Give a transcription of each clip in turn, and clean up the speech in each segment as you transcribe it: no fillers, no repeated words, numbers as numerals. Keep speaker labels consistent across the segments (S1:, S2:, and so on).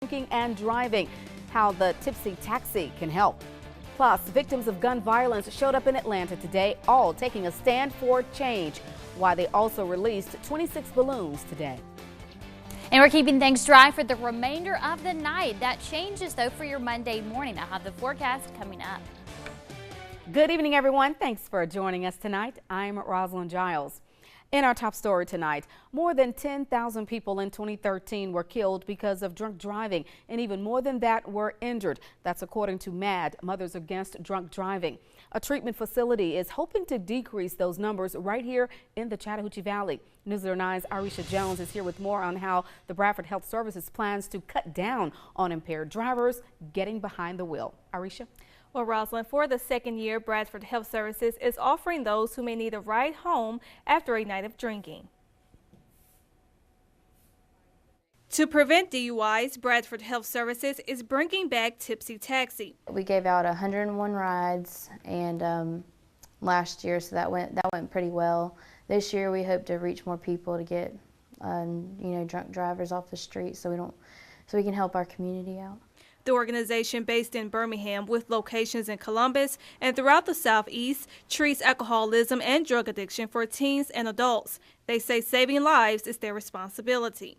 S1: drinking and driving, how the Tipsy Taxi can help. Plus, victims of gun violence showed up in Atlanta today, all taking a stand for change, why they also released 26 balloons today.
S2: And we're keeping things dry for the remainder of the night. That changes, though, for your Monday morning. I'll have the forecast coming up.
S1: Good evening, everyone. Thanks for joining us tonight. I'm Rosalind Giles. In our top story tonight, more than 10,000 people in 2013 were killed because of drunk driving, and even more than that were injured. That's according to MAD, Mothers Against Drunk Driving. A treatment facility is hoping to decrease those numbers right here in the Chattahoochee Valley. Newsletter 9's Arisha Jones is here with more on how the Bradford Health Services plans to cut down on impaired drivers getting behind the wheel. Arisha?
S3: Well, Rosalind, for the second year, Bradford Health Services is offering those who may need a ride home after a night of drinking. To prevent DUIs, Bradford Health Services is bringing back Tipsy Taxi.
S4: We gave out 101 rides, and last year, so that went pretty well. This year, we hope to reach more people to get drunk drivers off the street, so we can help our community out.
S3: The organization, based in Birmingham with locations in Columbus and throughout the Southeast, treats alcoholism and drug addiction for teens and adults. They say saving lives is their responsibility.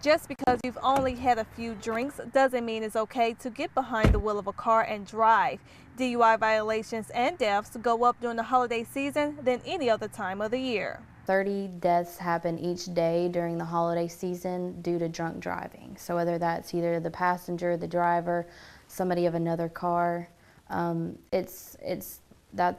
S3: Just because you've only had a few drinks doesn't mean it's okay to get behind the wheel of a car and drive. DUI violations and deaths go up during the holiday season than any other time of the year.
S4: 30 deaths happen each day during the holiday season due to drunk driving. So whether that's either the passenger, the driver, somebody of another car, that's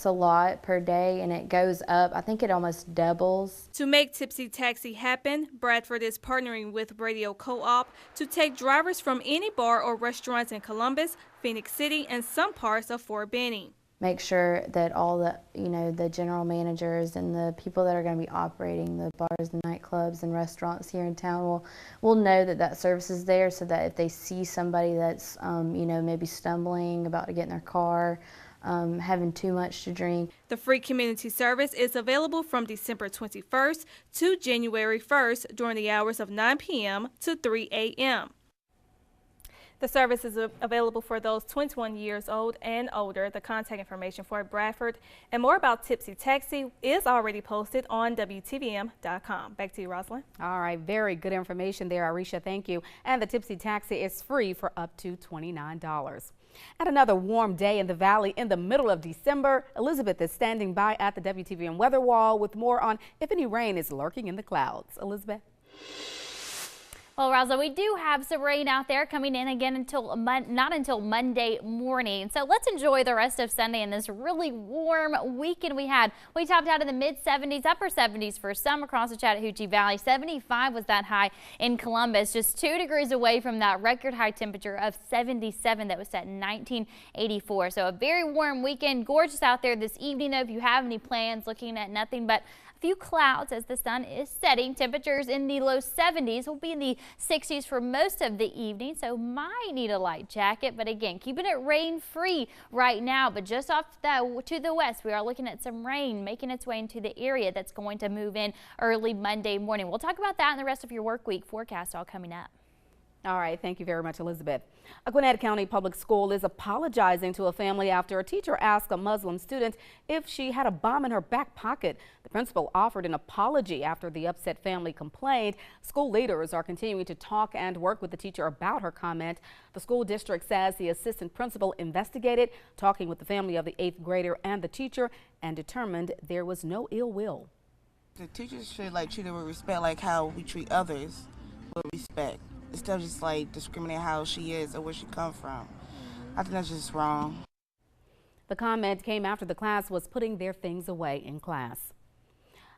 S4: a lot per day, and it goes up. I think it almost doubles.
S3: To make Tipsy Taxi happen, Bradford is partnering with Radio Co-op to take drivers from any bar or restaurants in Columbus, Phoenix City, and some parts of Fort Benning.
S4: Make sure that all the general managers and the people that are going to be operating the bars and nightclubs and restaurants here in town will know that service is there, so that if they see somebody that's maybe stumbling, about to get in their car, having too much to drink.
S3: The free community service is available from December 21st to January 1st during the hours of 9 p.m. to 3 a.m. The service is available for those 21 years old and older. The contact information for Bradford and more about Tipsy Taxi is already posted on WTVM.com. Back to you, Rosalind.
S1: All right, very good information there, Arisha. Thank you. And the Tipsy Taxi is free for up to $29. At another warm day in the valley in the middle of December, Elizabeth is standing by at the WTVM weather wall with more on if any rain is lurking in the clouds. Elizabeth?
S2: Well, Raza, we do have some rain out there coming in again not until Monday morning. So let's enjoy the rest of Sunday and this really warm weekend we had. We topped out in the mid-70s, upper 70s for some across the Chattahoochee Valley. 75 was that high in Columbus, just 2 degrees away from that record high temperature of 77 that was set in 1984. So a very warm weekend. Gorgeous out there this evening, though. If you have any plans, looking at nothing but few clouds as the sun is setting. Temperatures in the low 70s. Will be in the 60s for most of the evening, so might need a light jacket. But again, keeping it rain free right now. But just off to the west, we are looking at some rain making its way into the area that's going to move in early Monday morning. We'll talk about that in the rest of your work week forecast all coming up.
S1: All right, thank you very much, Elizabeth. A Gwinnett County Public School is apologizing to a family after a teacher asked a Muslim student if she had a bomb in her back pocket. The principal offered an apology after the upset family complained. School leaders are continuing to talk and work with the teacher about her comment. The school district says the assistant principal investigated, talking with the family of the 8th grader and the teacher, and determined there was no ill will.
S5: The teachers should treat her with respect, like how we treat others with respect, instead of just discriminating how she is or where she come from. I think that's just wrong.
S1: The comment came after the class was putting their things away in class.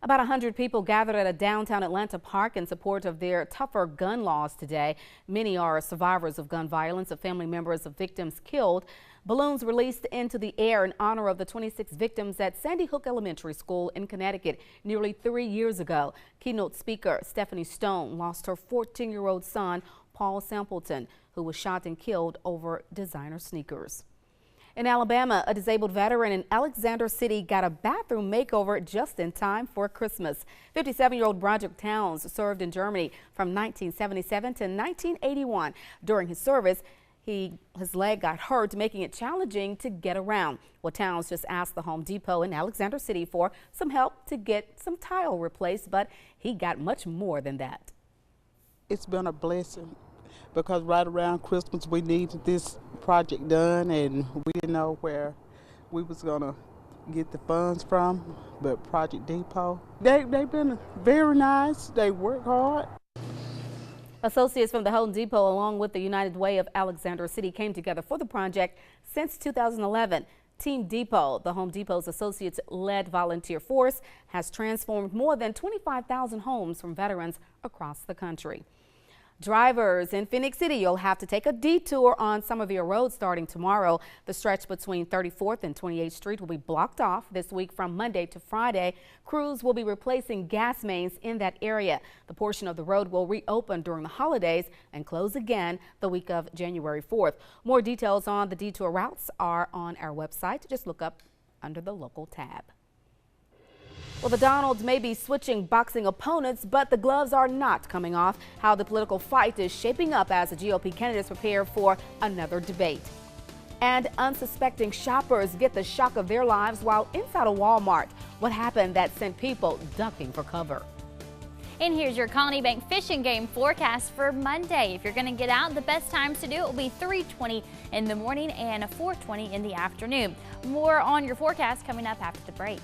S1: About 100 people gathered at a downtown Atlanta park in support of their tougher gun laws today. Many are survivors of gun violence, of family members of victims killed. Balloons released into the air in honor of the 26 victims at Sandy Hook Elementary School in Connecticut nearly 3 years ago. Keynote speaker Stephanie Stone lost her 14-year-old son, Paul Sampleton, who was shot and killed over designer sneakers. In Alabama, a disabled veteran in Alexander City got a bathroom makeover just in time for Christmas. 57-year-old Broderick Towns served in Germany from 1977 to 1981. During his service, his leg got hurt, making it challenging to get around. Well, Towns just asked the Home Depot in Alexander City for some help to get some tile replaced, but he got much more than that.
S6: It's been a blessing because right around Christmas we needed this project done and we didn't know where we was gonna get the funds from, but Project Depot, they've been very nice. They work hard.
S1: Associates from the Home Depot along with the United Way of Alexander City came together for the project since 2011. Team Depot, the Home Depot's associates-led volunteer force, has transformed more than 25,000 homes from veterans across the country. Drivers in Phoenix City, you'll have to take a detour on Somerville Road starting tomorrow. The stretch between 34th and 28th Street will be blocked off this week from Monday to Friday. Crews will be replacing gas mains in that area. The portion of the road will reopen during the holidays and close again the week of January 4th. More details on the detour routes are on our website. Just look up under the local tab. Well, the Donalds may be switching boxing opponents, but the gloves are not coming off. How the political fight is shaping up as the GOP candidates prepare for another debate. And unsuspecting shoppers get the shock of their lives while inside a Walmart. What happened that sent people ducking for cover?
S2: And here's your Colony Bank fishing game forecast for Monday. If you're going to get out, the best times to do it will be 3:20 in the morning and 4:20 in the afternoon. More on your forecast coming up after the break.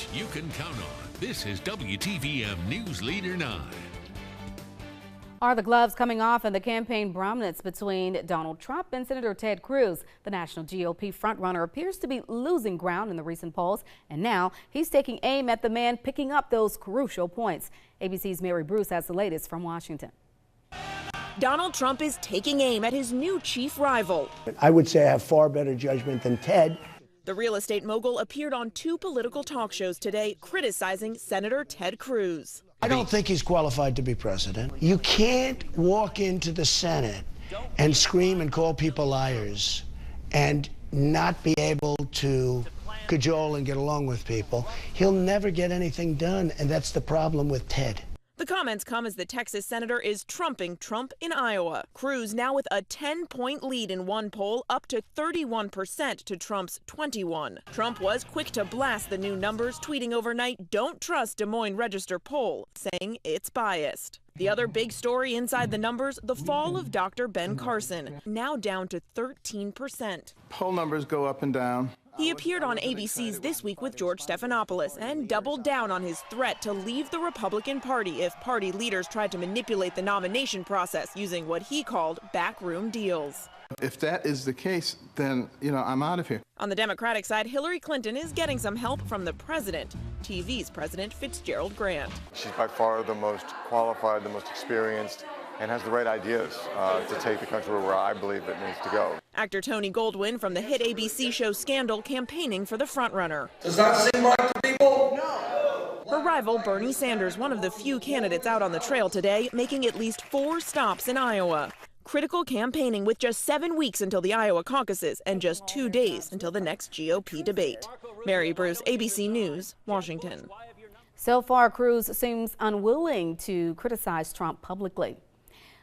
S7: coverage you can count on. This is WTVM News Leader 9.
S1: Are the gloves coming off in the campaign prominence between Donald Trump and Senator Ted Cruz? The national GOP frontrunner appears to be losing ground in the recent polls, and now he's taking aim at the man picking up those crucial points. ABC's Mary Bruce has the latest from Washington.
S8: Donald Trump is taking aim at his new chief rival.
S9: I would say I have far better judgment than Ted.
S8: The real estate mogul appeared on 2 political talk shows today criticizing Senator Ted Cruz.
S9: I don't think he's qualified to be president. You can't walk into the Senate and scream and call people liars and not be able to cajole and get along with people. He'll never get anything done, and that's the problem with Ted.
S8: The comments come as the Texas senator is trumping Trump in Iowa. Cruz now with a 10-point lead in one poll, up to 31% to Trump's 21. Trump was quick to blast the new numbers, tweeting overnight, "Don't trust Des Moines Register poll," saying it's biased. The other big story inside the numbers, the fall of Dr. Ben Carson, now down to 13%.
S10: Poll numbers go up and down.
S8: He appeared on ABC's This Week with George Stephanopoulos and doubled down on his threat to leave the Republican Party if party leaders tried to manipulate the nomination process using what he called backroom deals.
S10: If that is the case, then, I'm out of here.
S8: On the Democratic side, Hillary Clinton is getting some help from the president, TV's President Fitzgerald Grant.
S11: She's by far the most qualified, the most experienced, and has the right ideas to take the country where I believe it needs to go.
S8: Actor Tony Goldwyn from the hit ABC show Scandal campaigning for the frontrunner.
S12: Does that seem right to people? No.
S8: Her rival, Bernie Sanders, one of the few candidates out on the trail today, making at least 4 stops in Iowa. Critical campaigning with just 7 weeks until the Iowa caucuses and just 2 days until the next GOP debate. Mary Bruce, ABC News, Washington.
S1: So far, Cruz seems unwilling to criticize Trump publicly.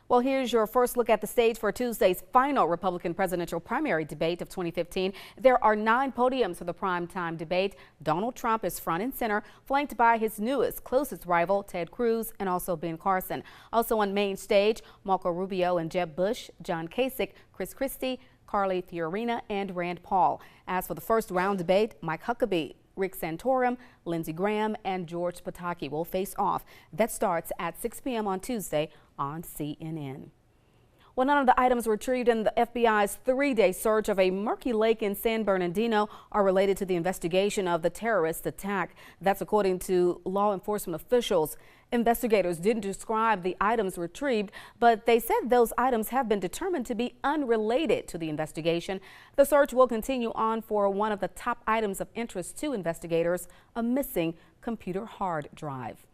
S1: Well, here's your first look at the stage for Tuesday's final Republican presidential primary debate of 2015. There are 9 podiums for the primetime debate. Donald Trump is front and center, flanked by his newest, closest rival, Ted Cruz, and also Ben Carson. Also on main stage, Marco Rubio and Jeb Bush, John Kasich, Chris Christie, Carly Fiorina, and Rand Paul. As for the first round debate, Mike Huckabee, Rick Santorum, Lindsey Graham, and George Pataki will face off. That starts at 6 p.m. on Tuesday on CNN. Well, none of the items retrieved in the FBI's 3-day search of a murky lake in San Bernardino are related to the investigation of the terrorist attack. That's according to law enforcement officials. Investigators didn't describe the items retrieved, but they said those items have been determined to be unrelated to the investigation. The search will continue on for one of the top items of interest to investigators, a missing computer hard drive.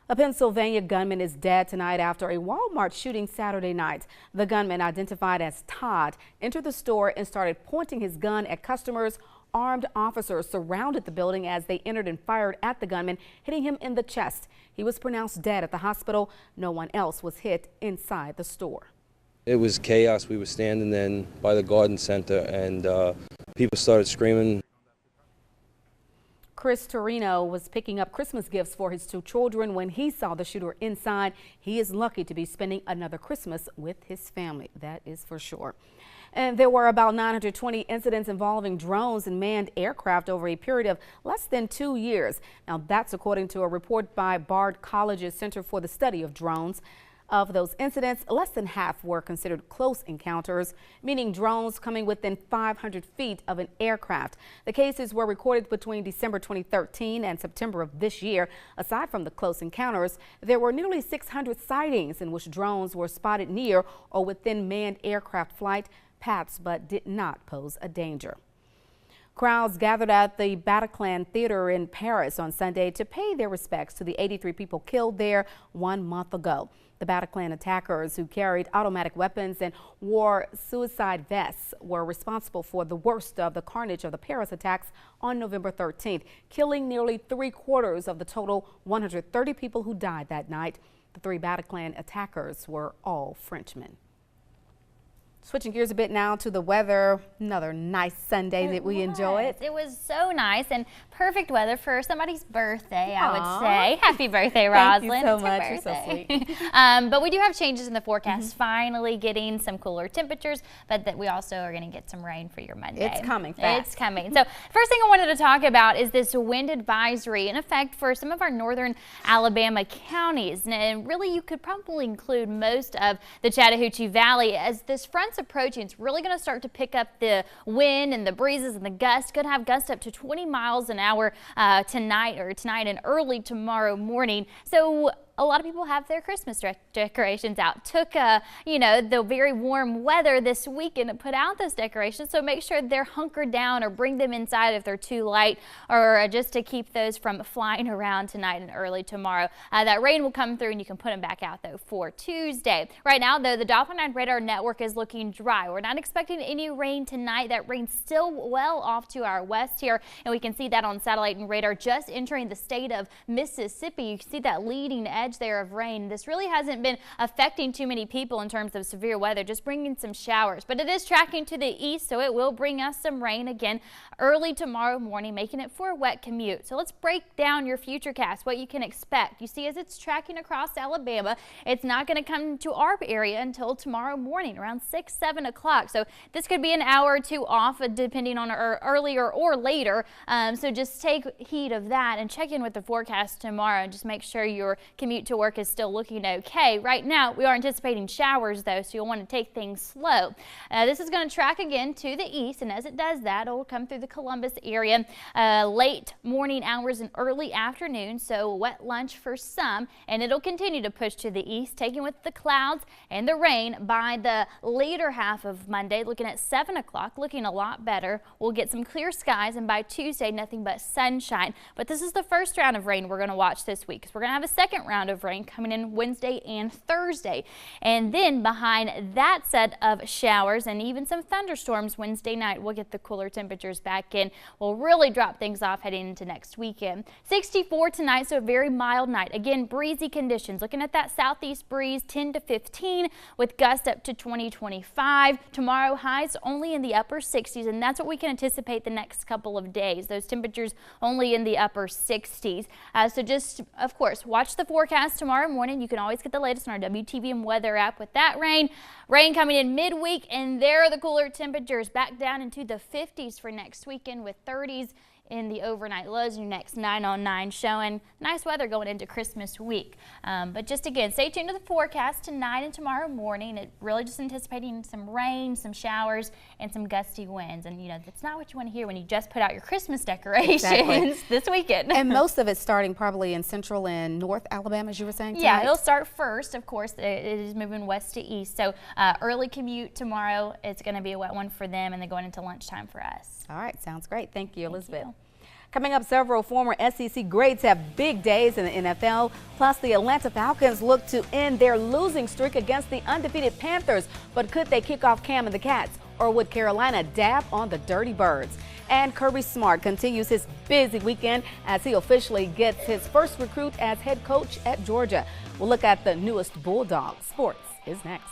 S1: A Pennsylvania gunman is dead tonight after a Walmart shooting Saturday night. The gunman, identified as Todd, entered the store and started pointing his gun at customers. Armed officers surrounded the building as they entered and fired at the gunman, hitting him in the chest. He was pronounced dead at the hospital. No one else was hit inside the store.
S13: It was chaos. We were standing then by the garden center and people started screaming.
S1: Chris Torino was picking up Christmas gifts for his 2 children when he saw the shooter inside. He is lucky to be spending another Christmas with his family, that is for sure. And there were about 920 incidents involving drones and manned aircraft over a period of less than 2 years. Now, that's according to a report by Bard College's Center for the Study of Drones. Of those incidents, less than half were considered close encounters, meaning drones coming within 500 feet of an aircraft. The cases were recorded between December 2013 and September of this year. Aside from the close encounters, there were nearly 600 sightings in which drones were spotted near or within manned aircraft flight paths but did not pose a danger. Crowds gathered at the Bataclan Theater in Paris on Sunday to pay their respects to the 83 people killed there 1 month ago. The Bataclan attackers, who carried automatic weapons and wore suicide vests, were responsible for the worst of the carnage of the Paris attacks on November 13th, killing nearly 3/4 of the total 130 people who died that night. The 3 Bataclan attackers were all Frenchmen. Switching gears a bit now to the weather. Another nice Sunday that we enjoyed.
S2: It was so nice and perfect weather for somebody's birthday, I would say. Happy birthday, Rosalind.
S1: Thank you so much. You're so sweet.
S2: But we do have changes in the forecast, finally getting some cooler temperatures, but that we also are going to get some rain for your Monday.
S1: It's coming fast.
S2: It's coming. So first thing I wanted to talk about is this wind advisory in effect for some of our northern Alabama counties. And really, you could probably include most of the Chattahoochee Valley. As this front's approaching, it's really going to start to pick up the wind and the breezes and the gusts. Could have gusts up to 20 miles an hour tonight and early tomorrow morning. So a lot of people have their Christmas decorations out. Took, the very warm weather this weekend to put out those decorations. So make sure they're hunkered down or bring them inside if they're too light, or just to keep those from flying around tonight and early tomorrow. That rain will come through and you can put them back out though for Tuesday. Right now though, the Doppler 9 radar network is looking dry. We're not expecting any rain tonight. That rain's still well off to our west here, and we can see that on satellite and radar just entering the state of Mississippi. You can see that leading edge there of rain. This really hasn't been affecting too many people in terms of severe weather, just bringing some showers, but it is tracking to the east, so it will bring us some rain again early tomorrow morning, making it for a wet commute. So let's break down your futurecast, what you can expect. You see, as it's tracking across Alabama, it's not going to come to our area until tomorrow morning around 6-7 o'clock. So this could be an hour or two off depending on earlier or later. So just take heed of that and check in with the forecast tomorrow and just make sure your commute to work is still looking okay. Right now, we are anticipating showers though, so you'll want to take things slow. This is going to track again to the east, and as it does that, it will come through the Columbus area late morning hours and early afternoon, so wet lunch for some, and it'll continue to push to the east, taking with the clouds and the rain by the later half of Monday, looking at 7 o'clock, looking a lot better. We'll get some clear skies, and by Tuesday, nothing but sunshine. But this is the first round of rain we're going to watch this week, because we're going to have a second round of rain coming in Wednesday and Thursday. And then behind that set of showers and even some thunderstorms Wednesday night, we'll get the cooler temperatures back in. We'll really drop things off heading into next weekend. 64 tonight, so a very mild night. Again, breezy conditions. Looking at that southeast breeze, 10 to 15 with gusts up to 20-25. Tomorrow, highs only in the upper 60s, and that's what we can anticipate the next couple of days. Those temperatures only in the upper 60s. So just, of course, watch the forecast tomorrow morning. You can always get the latest on our WTVM weather app with that rain. Rain coming in midweek, and there are the cooler temperatures back down into the 50s for next weekend with 30s in the overnight lows. Your next 9 on 9 showing nice weather going into Christmas week. But just again, stay tuned to the forecast tonight and tomorrow morning. It really just anticipating some rain, some showers, and some gusty winds. And that's not what you want to hear when you just put out your Christmas decorations this weekend.
S1: And most of it starting probably in central and north Alabama, as you were saying tonight?
S2: Yeah, it'll start first. Of course, it is moving west to east. So early commute tomorrow. It's going to be a wet one for them, and then going into lunchtime for us.
S1: All right, sounds great. Thank you, Elizabeth. Coming up, several former SEC greats have big days in the NFL. Plus, the Atlanta Falcons look to end their losing streak against the undefeated Panthers. But could they kick off Cam and the Cats? Or would Carolina dab on the Dirty Birds? And Kirby Smart continues his busy weekend as he officially gets his first recruit as head coach at Georgia. We'll look at the newest Bulldog. Sports is next.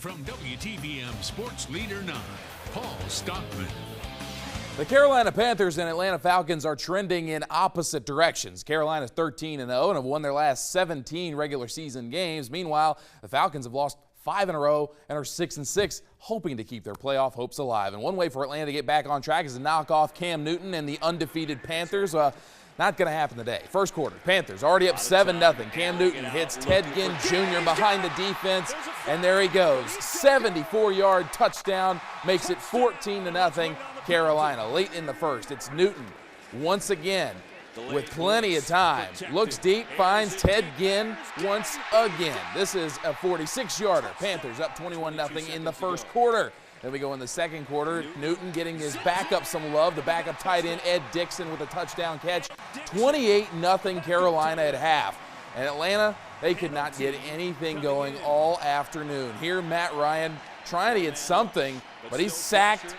S7: From WTVM Sports Leader 9, Paul Stockman.
S14: The Carolina Panthers and Atlanta Falcons are trending in opposite directions. Carolina's 13-0 and have won their last 17 regular season games. Meanwhile, the Falcons have lost 5 in a row and are 6-6, hoping to keep their playoff hopes alive. And one way for Atlanta to get back on track is to knock off Cam Newton and the undefeated Panthers. Not going to happen today. First quarter, Panthers already up 7-0. Cam Newton hits Ted Ginn Jr. behind the defense, and there he goes. 74-yard touchdown makes it 14-0 Carolina. Late in the first, it's Newton once again with plenty of time. Looks deep, finds Ted Ginn once again. This is a 46-yarder. Panthers up 21-0 in the first quarter. Then we go in the second quarter. Newton getting his backup some love. The backup tight end, Ed Dixon, with a touchdown catch. 28-0 Carolina at half. And Atlanta, they could not get anything going all afternoon. Here, Matt Ryan trying to get something, but he's sacked,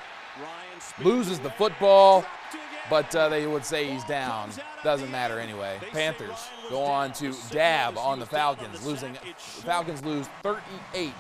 S14: loses the football, but they would say he's down. Doesn't matter anyway. Panthers go on to dab on the Falcons. Falcons lose 38-0.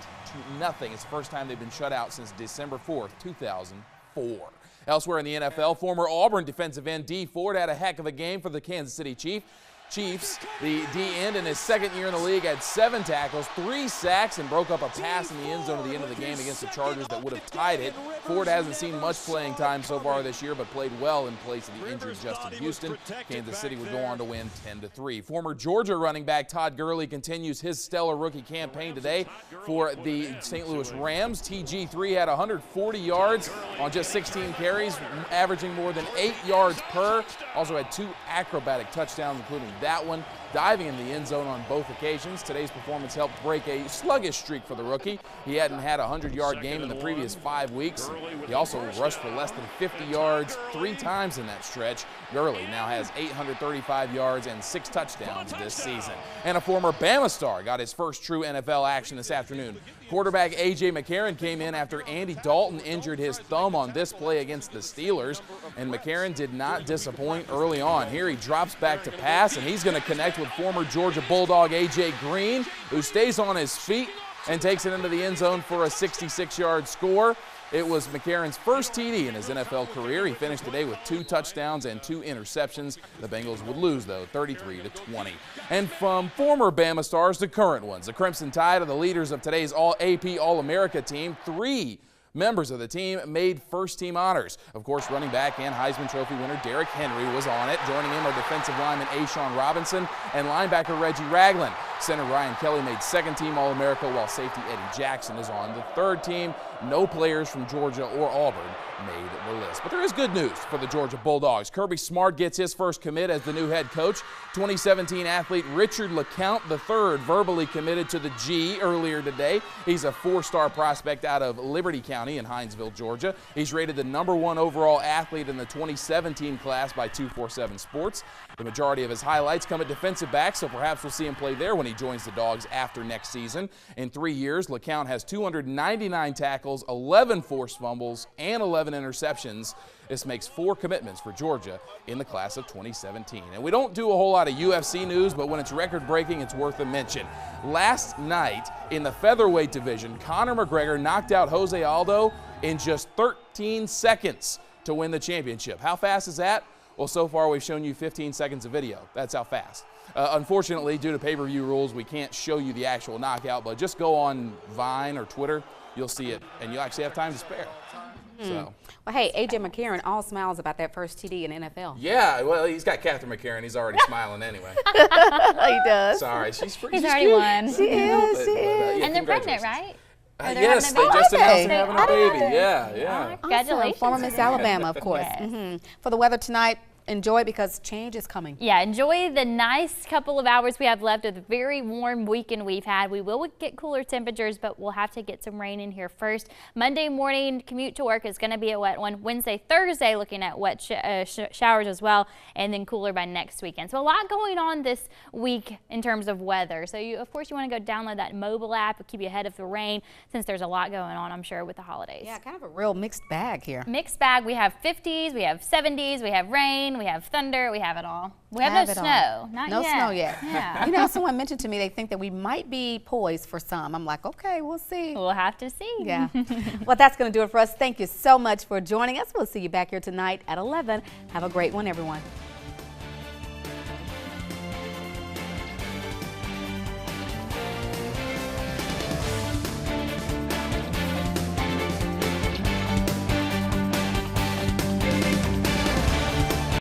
S14: It's the first time they've been shut out since December 4th, 2004. Elsewhere in the NFL, former Auburn defensive end Dee Ford had a heck of a game for the Kansas City Chiefs. The D-end in his second year in the league had 7 tackles, 3 sacks, and broke up a pass in the end zone at the end of the game against the Chargers that would have tied it. Ford hasn't seen much playing time so far this year, but played well in place of the injured Justin Houston. Kansas City would go on to win 10-3. Former Georgia running back Todd Gurley continues his stellar rookie campaign today for the St. Louis Rams. TG3 had 140 yards on just 16 carries, averaging more than 8 yards per. Also had 2 acrobatic touchdowns, including that one, diving in the end zone on both occasions. Today's performance helped break a sluggish streak for the rookie. He hadn't had a 100-yard game in the previous 5 weeks. He also rushed for less than 50 yards 3 times in that stretch. Gurley now has 835 yards and 6 touchdowns this season. And a former Bama star got his first true NFL action this afternoon. Quarterback A.J. McCarron came in after Andy Dalton injured his thumb on this play against the Steelers, and McCarron did not disappoint early on. Here he drops back to pass, and he's going to connect with former Georgia Bulldog A.J. Green, who stays on his feet and takes it into the end zone for a 66-yard score. It was McCarron's first TD in his NFL career. He finished today with 2 touchdowns and 2 interceptions. The Bengals would lose, though, 33-20. And from former Bama stars to current ones, the Crimson Tide are the leaders of today's All-AP All-America team. 3 members of the team made first-team honors. Of course, running back and Heisman Trophy winner Derrick Henry was on it. Joining him are defensive lineman A'Shawn Robinson and linebacker Reggie Ragland. Center Ryan Kelly made second-team All-America, while safety Eddie Jackson is on the third team. No players from Georgia or Auburn made the list. But there is good news for the Georgia Bulldogs. Kirby Smart gets his first commit as the new head coach. 2017 athlete Richard LeCount III verbally committed to the G earlier today. He's a 4-star prospect out of Liberty County in Hinesville, Georgia. He's rated the #1 overall athlete in the 2017 class by 247 Sports. The majority of his highlights come at defensive back, so perhaps we'll see him play there when he joins the Dogs after next season. In 3 years, LeCount has 299 tackles, 11 forced fumbles, and 11 interceptions. This makes 4 commitments for Georgia in the class of 2017. And we don't do a whole lot of UFC news, but when it's record-breaking, it's worth a mention. Last night in the featherweight division, Conor McGregor knocked out Jose Aldo in just 13 seconds to win the championship. How fast is that? Well, so far we've shown you 15 seconds of video. That's how fast. Unfortunately, due to pay-per-view rules, we can't show you the actual knockout, but just go on Vine or Twitter, you'll see it, and you'll actually have time to spare. So.
S1: Well, hey, A.J. McCarron all smiles about that first TD in NFL.
S14: Yeah, well, he's got Catherine McCarron. He's already smiling anyway.
S1: He does.
S14: Sorry, she's pretty.
S2: He's already won.
S1: She is.
S14: Yeah,
S2: and they're pregnant, right?
S14: Yes, they just announced they're having a baby. Yeah.
S2: Congratulations.
S1: Former Miss Alabama, of course. Yes. For the weather tonight, enjoy it because change is coming.
S2: Yeah, enjoy the nice couple of hours we have left of the very warm weekend we've had. We will get cooler temperatures, but we'll have to get some rain in here first. Monday morning commute to work is going to be a wet one. Wednesday, Thursday looking at wet showers as well, and then cooler by next weekend. So a lot going on this week in terms of weather. So of course you want to go download that mobile app to keep you ahead of the rain, since there's a lot going on, I'm sure, with the holidays.
S1: Yeah, kind of a real mixed bag here.
S2: Mixed bag. We have 50s, we have 70s, we have rain, we have thunder, we have it all. We have no snow.
S1: No snow yet.
S2: Yeah.
S1: You know, someone mentioned to me they think that we might be poised for some. I'm like, okay, we'll see.
S2: We'll have to see.
S1: Yeah. Well, that's going to do it for us. Thank you so much for joining us. We'll see you back here tonight at 11. Have a great one, everyone.